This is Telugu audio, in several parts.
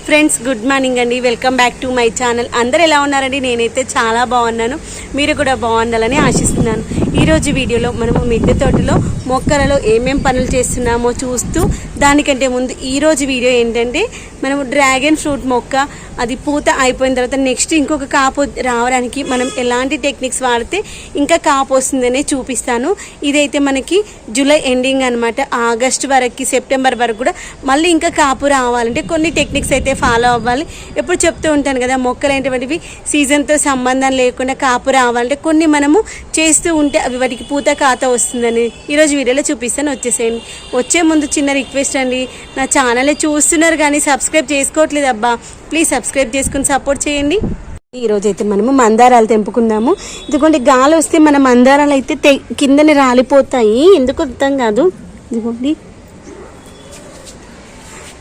ఫ్రెండ్స్ గుడ్ మార్నింగ్ అండి. Welcome back to my channel. అందరు ఎలా ఉన్నారండి? నేనైతే చాలా బాగున్నాను. మీరు కూడా బాగుండాలని ఆశిస్తున్నాను. ఈరోజు వీడియోలో మనము మిద్దె తోటలో మొక్కలలో ఏమేం పనులు చేస్తున్నామో చూస్తూ, దానికంటే ముందు ఈరోజు వీడియో ఏంటంటే మనము డ్రాగన్ ఫ్రూట్ మొక్క అది పూత అయిపోయిన తర్వాత నెక్స్ట్ ఇంకొక కాపు రావడానికి మనం ఎలాంటి టెక్నిక్స్ వాడితే ఇంకా కాపు వస్తుందనే చూపిస్తాను. ఇదైతే మనకి జూలై ఎండింగ్ అనమాట. ఆగస్ట్ వరకు, సెప్టెంబర్ వరకు కూడా మళ్ళీ ఇంకా కాపు రావాలంటే కొన్ని టెక్నిక్స్ అయితే ఫాలో అవ్వాలి. ఎప్పుడు చెప్తూ ఉంటాను కదా, మొక్కలు ఏంటంటే సీజన్తో సంబంధం లేకుండా కాపు రావాలంటే కొన్ని మనము చేస్తూ ఉంటే అవి వాటికి పూత కాత వస్తుందని ఈరోజు వీడియోలో చూపిస్తాను. వచ్చేసేయండి. వచ్చే ముందు చిన్న రిక్వెస్ట్ అండి, నా ఛానల్ని చూస్తున్నారు కానీ సబ్స్క్రైబ్ చేసుకోవట్లేదు అబ్బా, ప్లీజ్ సబ్స్క్రైబ్ చేసుకుని సపోర్ట్ చేయండి. ఈరోజు అయితే మనము మందారాలు తెంపుకుందాము. ఇదిగోండి, గాలి వస్తే మన మందారాలు అయితే కిందనే రాలిపోతాయి, ఎందుకు అర్థం కాదు. ఇదిగోండి,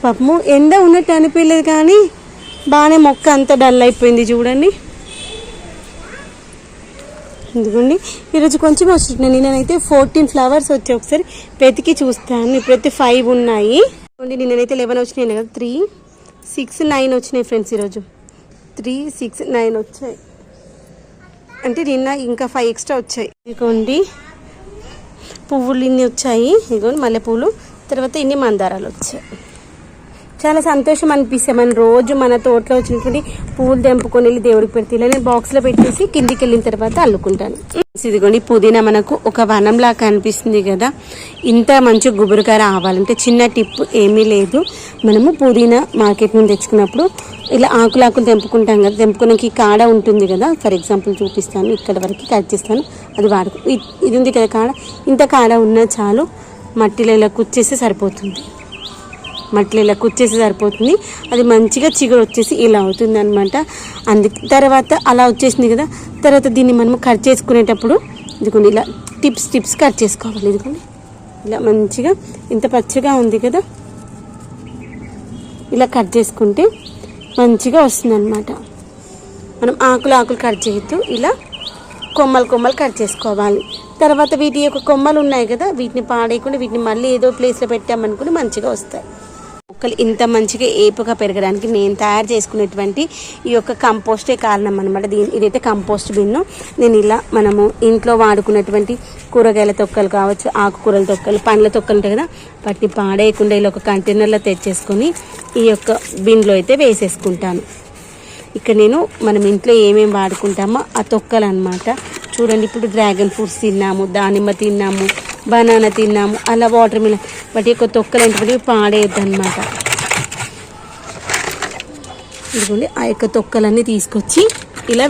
పాపము ఎండ ఉన్నట్టు అనిపించలేదు కానీ బాగానే మొక్క అంతా డల్ అయిపోయింది చూడండి. ఎందుకండి ఈరోజు కొంచెం వచ్చినాయి. నేనైతే 14 ఫ్లవర్స్ వచ్చాయి. ఒకసారి వెతికి చూస్తాను. ఇప్పుడైతే 5 ఉన్నాయి. నేనైతే 11 వచ్చినాయి కదా, 3, 6, 9 వచ్చినాయి ఫ్రెండ్స్. ఈరోజు 3, 6, 9 వచ్చాయి. అంటే నిన్న ఇంకా 5 ఎక్స్ట్రా వచ్చాయి. ఇదిగోండి పువ్వులు ఇన్ని వచ్చాయి. ఇదిగోండి మల్లెపూలు, తర్వాత ఇన్ని మందారాలు వచ్చాయి. చాలా సంతోషం అనిపిస్తాయి. మన రోజు మన తోటలో వచ్చినటువంటి పువ్వులు తెంపుకొని వెళ్ళి దేవుడికి పెడితే ఇలా నేను బాక్స్లో పెట్టేసి కిందికి వెళ్ళిన తర్వాత అల్లుకుంటాను. ఇదిగోండి పుదీనా మనకు ఒక వనంలా కనిపిస్తుంది కదా. ఇంత మంచి గుబురుగా రావాలంటే చిన్న టిప్ ఏమీ లేదు. మనము పుదీనా మార్కెట్ నుండి తెచ్చుకున్నప్పుడు ఇలా ఆకులు తెంపుకుంటాం కదా, తెంపుకున్నాక ఈ కాడ ఉంటుంది కదా. ఫర్ ఎగ్జాంపుల్ చూపిస్తాను, ఇక్కడ వరకు కట్ చేస్తాను. అది ఇది ఉంది కదా కాడ, ఇంత కాడ ఉన్నా చాలు. మట్టిలో ఇలా కుచ్చేస్తే సరిపోతుంది. అది మంచిగా చిగురు వచ్చేసి ఇలా అవుతుంది అనమాట. తర్వాత అలా వచ్చేసింది కదా, తర్వాత దీన్ని మనము కట్ చేసుకునేటప్పుడు ఇదిగోండి ఇలా టిప్స్ కట్ చేసుకోవాలి. ఇదిగోండి ఇలా మంచిగా, ఇంత పచ్చగా ఉంది కదా, ఇలా కట్ చేసుకుంటే మంచిగా వస్తుంది అనమాట. మనం ఆకులు కట్ చేయొద్దు, ఇలా కొమ్మలు కట్ చేసుకోవాలి. తర్వాత వీటి యొక్క కొమ్మలు ఉన్నాయి కదా, వీటిని పాడేయకుండా వీటిని మళ్ళీ ఏదో ప్లేస్లో పెట్టామనుకుని మంచిగా వస్తాయి. మొక్కలు ఇంత మంచిగా ఏపుగా పెరగడానికి నేను తయారు చేసుకునేటువంటి ఈ యొక్క కంపోస్టే కారణం అనమాట. ఇదైతే కంపోస్ట్ బిన్ను. నేను ఇలా మనము ఇంట్లో వాడుకున్నటువంటి కూరగాయల తొక్కలు కావచ్చు, ఆకుకూరల తొక్కలు, పండ్ల తొక్కలు ఉంటాయి కదా, వాటిని పాడేయకుండా ఇలా ఒక కంటైనర్లో తెచ్చేసుకొని ఈ యొక్క బిన్లో అయితే వేసేసుకుంటాను. ఇక్కడ నేను మనం ఇంట్లో ఏమేమి వాడుకుంటామో ఆ తొక్కలు అనమాట. చూడండి, ఇప్పుడు డ్రాగన్ ఫ్రూట్స్ తిన్నాము, దానిమ్మ తిన్నాము, బనానా తిన్నాము, అలా వాటర్ మిలన్, వాటి యొక్క తొక్కలు ఏంటంటే పాడేయద్దు అనమాట. ఇదిగోండి ఆ యొక్క తొక్కలన్నీ తీసుకొచ్చి ఇలా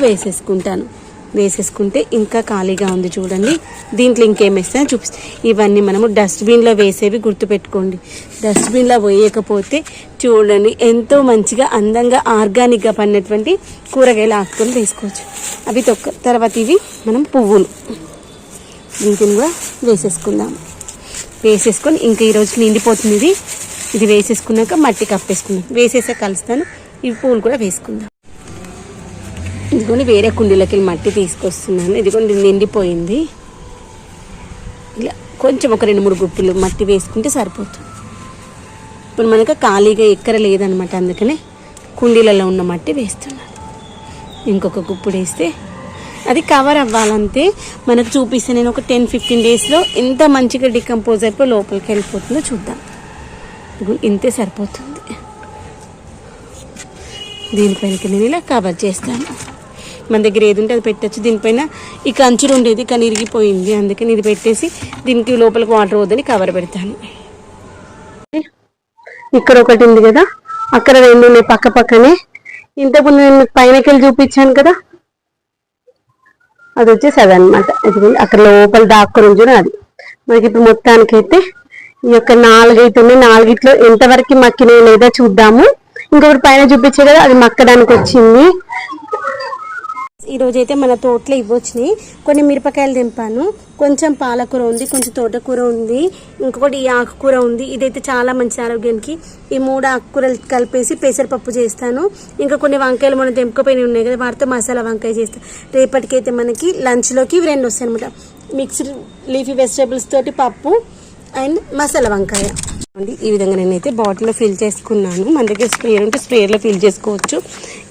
వేసేసుకుంటే ఇంకా ఖాళీగా ఉంది చూడండి. దీంట్లో ఇంకేం వేస్తాయో చూపిస్తాను. ఇవన్నీ మనము డస్ట్బిన్లో వేసేవి గుర్తుపెట్టుకోండి. డస్ట్బిన్లో వేయకపోతే చూడండి ఎంతో మంచిగా అందంగా ఆర్గానిక్గా పడినటువంటి కూరగాయలు ఆకుకూరలు వేసుకోవచ్చు. అవి తర్వాత ఇవి మనం పువ్వులు వీటిని కూడా వేసేసుకొని ఇంకా ఈరోజు నిండిపోతుంది. ఇది వేసేసుకున్నాక మట్టి కప్పేసుకుందాం. వేసేసాక కలుస్తాను. ఇవి పువ్వులు కూడా వేసుకుందాం. ఇదిగోని వేరే కుండీలోకి మట్టి తీసుకొస్తున్నాను. ఇదిగోండి నిండిపోయింది. ఇలా కొంచెం ఒక 2-3 గుప్పులు మట్టి వేసుకుంటే సరిపోతుంది. ఇప్పుడు మనకు ఖాళీగా ఎక్కర లేదనమాట, అందుకనే కుండీలలో ఉన్న మట్టి వేస్తున్నాను. ఇంకొక గుప్పుడు వేస్తే అది కవర్ అవ్వాలంతే. మనకు చూపిస్తే నేను ఒక 10-15 డేస్లో ఎంత మంచిగా డికంపోజ్ అయిపోయి లోపలికి వెళ్ళిపోతుందో చూద్దాం. ఇంతే సరిపోతుంది. దీనిపైనకి నేను ఇలా కవర్ చేస్తాను. మన దగ్గర ఏది ఉంటే అది పెట్టచ్చు. దీనిపైన ఈ కంచుడు ఉండేది కానీ ఇరిగిపోయింది, అందుకని ఇది పెట్టేసి దీనికి లోపలికి వాటర్ వద్దని కవర్ పెడతాను. ఇక్కడ ఒకటి ఉంది కదా, అక్కడ 2 ఉన్నాయి పక్కనే. ఇంతకుముందు నేను పైనకి వెళ్ళి చూపించాను కదా, అది వచ్చేసి అదనమాట. అక్కడ లోపల దాక్కుని చూడండి. అది మనకి ఇప్పుడు మొత్తానికైతే ఈ యొక్క 4 అయితే ఉన్నాయి. 4 ఎంతవరకు మక్కినాయి లేదా చూద్దాము. ఇంకొకటి పైన చూపించే కదా, అది మక్కడానికి వచ్చింది. ఈరోజు అయితే మన తోటలో ఇవ్వచ్చినాయి. కొన్ని మిరపకాయలు తెంపాను, కొంచెం పాలకూర ఉంది, కొంచెం తోటకూర ఉంది, ఇంకొకటి ఈ ఆకుకూర ఉంది. ఇదైతే చాలా మంచి ఆరోగ్యానికి. ఈ 3 ఆకుకూరలు కలిపేసి పెసరపప్పు చేస్తాను. ఇంకా కొన్ని వంకాయలు మనం తెంపుకపోయినవి ఉన్నాయి కదా, వాటితో మసాలా వంకాయ చేస్తాను. రేపటికైతే మనకి లంచ్లోకి ఇవి 2 వస్తాయి అనమాట. మిక్స్డ్ లీఫీ వెజిటేబుల్స్ తోటి పప్పు అండ్ మసాలా వంకాయ. ఈ విధంగా నేనైతే బాటిల్లో ఫిల్ చేసుకున్నాను. మన దగ్గర స్ప్రేయర్ ఉంటే స్ప్రేయర్లో ఫిల్ చేసుకోవచ్చు.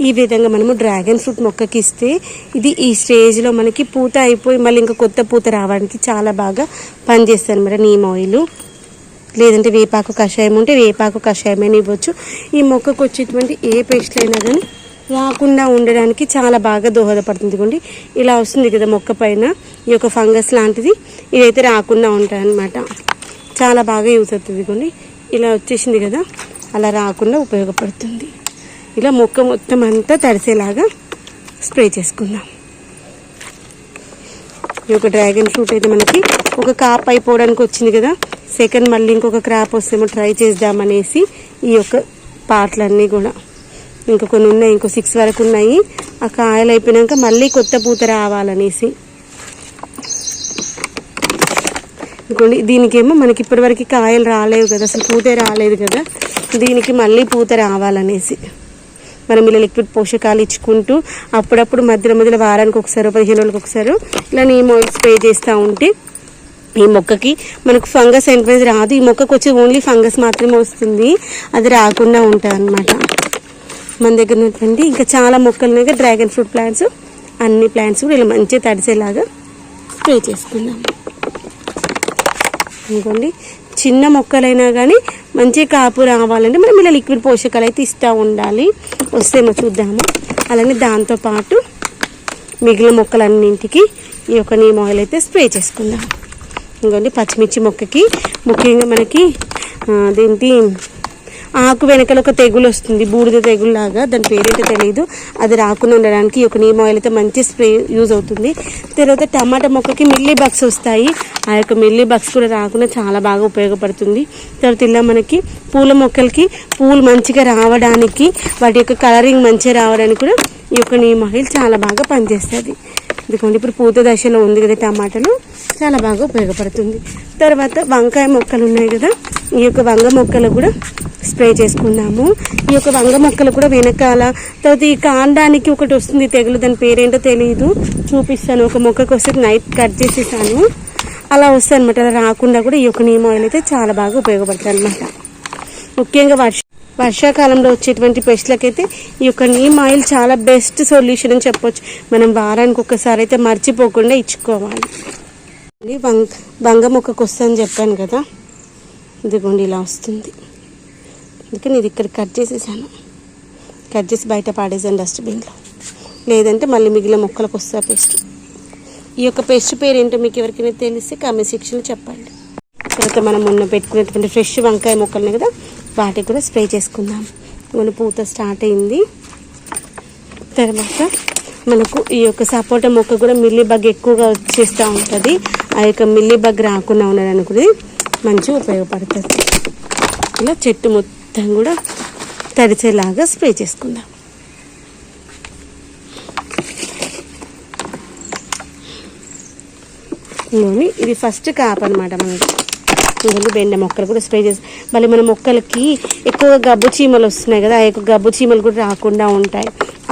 ఈ విధంగా మనము డ్రాగన్ ఫ్రూట్ మొక్కకి ఇస్తే ఇది ఈ స్టేజ్లో మనకి పూత అయిపోయి మళ్ళీ ఇంకా కొత్త పూత రావడానికి చాలా బాగా పనిచేస్తుంది అన్నమాట నీమ్ ఆయిల్. లేదంటే వేపాకు కషాయం ఉంటే వేపాకు కషాయమైనా ఇవ్వచ్చు. ఈ మొక్కకు వచ్చేటువంటి ఏ పేస్ట్ అయినా కానీ రాకుండా ఉండడానికి చాలా బాగా దోహదపడుతుంది. ఇదిగోండి ఇలా వస్తుంది కదా మొక్క పైన ఈ యొక్క ఫంగస్ లాంటిది, ఇదైతే రాకుండా ఉంటుంది అన్నమాట. చాలా బాగా యూజ్ అవుతుంది. ఇదిగోండి ఇలా వచ్చేసింది కదా, అలా రాకుండా ఉపయోగపడుతుంది. ఇలా మొక్క మొత్తం అంతా తడిసేలాగా స్ప్రే చేసుకుందాం. ఈ యొక్క డ్రాగన్ ఫ్రూట్ అయితే మనకి ఒక కాప్ అయిపోవడానికి వచ్చింది కదా, సెకండ్ మళ్ళీ ఇంకొక క్రాప్ వస్తేమో ట్రై చేద్దామనేసి ఈ యొక్క పాటలన్నీ కూడా ఇంకా కొన్ని ఉన్నాయి, ఇంకో 6 వరకు ఉన్నాయి. ఆ కాయలు అయిపోయినాక మళ్ళీ కొత్త పూత రావాలనేసి. ఇంకోండి దీనికేమో మనకి ఇప్పటివరకు కాయలు రాలేవు కదా, అసలు పూతే రాలేదు కదా, దీనికి మళ్ళీ పూత రావాలనేసి మనం ఇలా లిక్విడ్ పోషకాలు ఇచ్చుకుంటూ అప్పుడప్పుడు మధ్యలో వారానికి ఒకసారి 15 రోజులకు ఒకసారి ఇలా నీమ్ ఆయిల్ స్ప్రే చేస్తూ ఉంటే ఈ మొక్కకి మనకు ఫంగస్ అనేది రాదు. ఈ మొక్కకు వచ్చి ఓన్లీ ఫంగస్ మాత్రమే వస్తుంది, అది రాకుండా ఉంటుంది అన్నమాట. మన దగ్గర ఉన్నటువంటి ఇంకా చాలా మొక్కలు ఉన్నాయి, డ్రాగన్ ఫ్రూట్ ప్లాంట్స్, అన్ని ప్లాంట్స్ కూడా ఇలా మంచిగా తడిసేలాగా స్ప్రే చేసుకుందాం. అనుకోండి చిన్న మొక్కలైనా కానీ మంచి కాపు రావాలంటే మనం ఇలా లిక్విడ్ పోషకాలు అయితే ఇస్తూ ఉండాలి. వస్తేమో చూద్దాము. అలానే దాంతోపాటు మిగిలిన మొక్కలన్నింటికి ఈ యొక్క నీమ్ ఆయిల్ అయితే స్ప్రే చేసుకుందాం. ఇంకోండి పచ్చిమిర్చి మొక్కకి ముఖ్యంగా మనకి దేంటి ఆకు వెనకల ఒక తెగులు వస్తుంది, బూడిద తెగుల్లాగా, దాని పేరేంటో తెలియదు, అది రాకుండా ఉండడానికి ఈ యొక్క నీమ్ ఆయిల్ అయితే మంచి స్ప్రే యూజ్ అవుతుంది. తర్వాత టమాటా మొక్కకి మిల్లీ బగ్స్ వస్తాయి, ఆ యొక్క మిల్లీ బగ్స్ కూడా రాకుండా చాలా బాగా ఉపయోగపడుతుంది. తర్వాత ఇలా మనకి పూల మొక్కలకి పూలు మంచిగా రావడానికి, వాటి యొక్క కలరింగ్ మంచిగా రావడానికి కూడా ఈ యొక్క నీమ్ ఆయిల్ చాలా బాగా పనిచేస్తుంది. ఎందుకంటే ఇప్పుడు పూత దశలో ఉంది కదా టమాటాలు, చాలా బాగా ఉపయోగపడుతుంది. తర్వాత వంకాయ మొక్కలు ఉన్నాయి కదా, ఈ యొక్క వంగ మొక్కలు కూడా స్ప్రే చేసుకున్నాము. ఈ యొక్క వంగ మొక్కలు కూడా వెనకాల తర్వాత ఈ కాండానికి ఒకటి వస్తుంది తెగులు, దాని పేరేంటో తెలియదు, చూపిస్తాను. ఒక మొక్కకు వస్తే నైట్ కట్ చేసేసాను, అలా వస్తాయి అనమాట. అలా రాకుండా కూడా ఈ యొక్క నీమ్ ఆయిల్ అయితే చాలా బాగా ఉపయోగపడుతుంది అనమాట. ముఖ్యంగా వర్షాకాలంలో వచ్చేటువంటి పెస్ట్లకైతే ఈ యొక్క నీమ్ ఆయిల్ చాలా బెస్ట్ సొల్యూషన్ అని చెప్పొచ్చు. మనం వారానికి ఒకసారి అయితే మర్చిపోకుండా ఇచ్చుకోవాలి. వంగ మొక్కకు వస్తుందని చెప్పాను కదా, ఇదిగోండి ఇలా వస్తుంది. అందుకని ఇది ఇక్కడ కట్ చేసేసాను, కట్ చేసి బయట పాడేసాను డస్ట్బిన్లో, లేదంటే మళ్ళీ మిగిలిన మొక్కలకు వస్తా పేస్ట్. ఈ యొక్క పేస్ట్ పేరు ఏంటో మీకు ఎవరికైనా తెలిస్తే కామెంట్ సెక్షన్లో చెప్పండి. తర్వాత మనం మొన్న పెట్టుకునేటువంటి ఫ్రెష్ వంకాయ మొక్కలున్నాయి కదా, వాటికి కూడా స్ప్రే చేసుకుందాం. మన పూత స్టార్ట్ అయింది. తర్వాత మనకు ఈ యొక్క సపోటా మొక్క కూడా మిల్లీ బగ్ ఎక్కువగా వచ్చేస్తూ ఉంటుంది, ఆ యొక్క మిల్లీ బగ్ రాకుండా ఉండడానికి కూడా మంచిగా ఉపయోగపడుతుంది. ఇలా చెట్టు మొత్తం కూడా తడిచేలాగా స్ప్రే చేసుకుందాం. ఇది ఫస్ట్ కాప్ అనమాట మనకి. బెండ మొక్కలు కూడా స్ప్రే చేసి మళ్ళీ మన మొక్కలకి ఎక్కువగా గబ్బు చీమలు వస్తున్నాయి కదా, ఆ యొక్క గబ్బు చీమలు కూడా రాకుండా ఉంటాయి.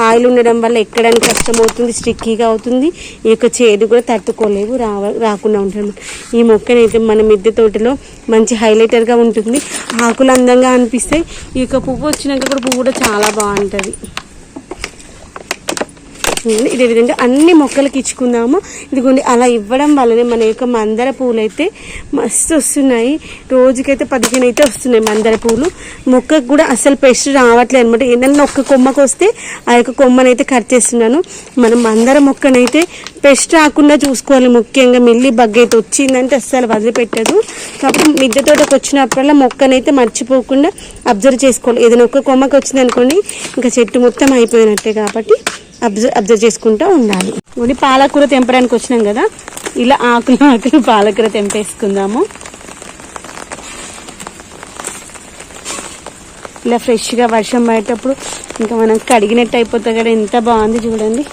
ఆయిల్ ఉండడం వల్ల ఎక్కడానికి కష్టమవుతుంది, స్టిక్కీగా అవుతుంది, ఈ యొక్క చేదు కూడా తట్టుకోలేవు, రాకుండా ఉంటుంది. ఈ మొక్కనైతే మన మిద్దె తోటలో మంచి హైలైటర్గా ఉంటుంది, ఆకులు అందంగా అనిపిస్తాయి. ఈ యొక్క పువ్వు వచ్చినాక కూడా పువ్వు కూడా చాలా బాగుంటుంది. ఇదే విధంగా అన్ని మొక్కలకి ఇచ్చుకుందాము. ఇదిగోండి అలా ఇవ్వడం వల్లనే మన యొక్క మందార పూలు అయితే మస్తు వస్తున్నాయి. రోజుకైతే 15 అయితే వస్తున్నాయి మందార పూలు. మొక్కకు కూడా అసలు పెస్ట్ రావట్లేదు అనమాట. ఏదన్నా ఒక్క కొమ్మకు వస్తే ఆ యొక్క కొమ్మనైతే కట్ చేస్తున్నాను. మనం మందార మొక్కనైతే పెస్ట్ రాకుండా చూసుకోవాలి. ముఖ్యంగా మిల్లీ బగ్ అయితే వచ్చిందంటే అస్సలు వదిలిపెట్టదు. కాబట్టి మిద్దె తోటకు వచ్చినప్పుడల్లా మొక్కనైతే మర్చిపోకుండా అబ్జర్వ్ చేసుకోవాలి. ఏదైనా ఒక్క కొమ్మకి వచ్చింది అనుకోండి ఇంకా చెట్టు మొత్తం అయిపోయినట్టే, కాబట్టి అబ్జర్వ్ చేసుకుంటూ ఉండాలి. ఇప్పుడు పాలకూర తెంపడానికి వచ్చినాం కదా, ఇలా ఆకులు పాలకూర తెంపేసుకుందాము. ఇలా ఫ్రెష్గా వర్షం పడేటప్పుడు ఇంకా మనం కడిగినట్టు అయిపోతుంది కదా, ఎంత బాగుంది చూడండి.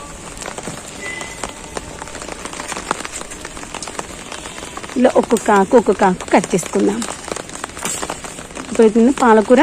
ఇలా ఒక్కొక్క ఆకు కట్ చేసుకుందాం. ఇప్పుడు పాలకూర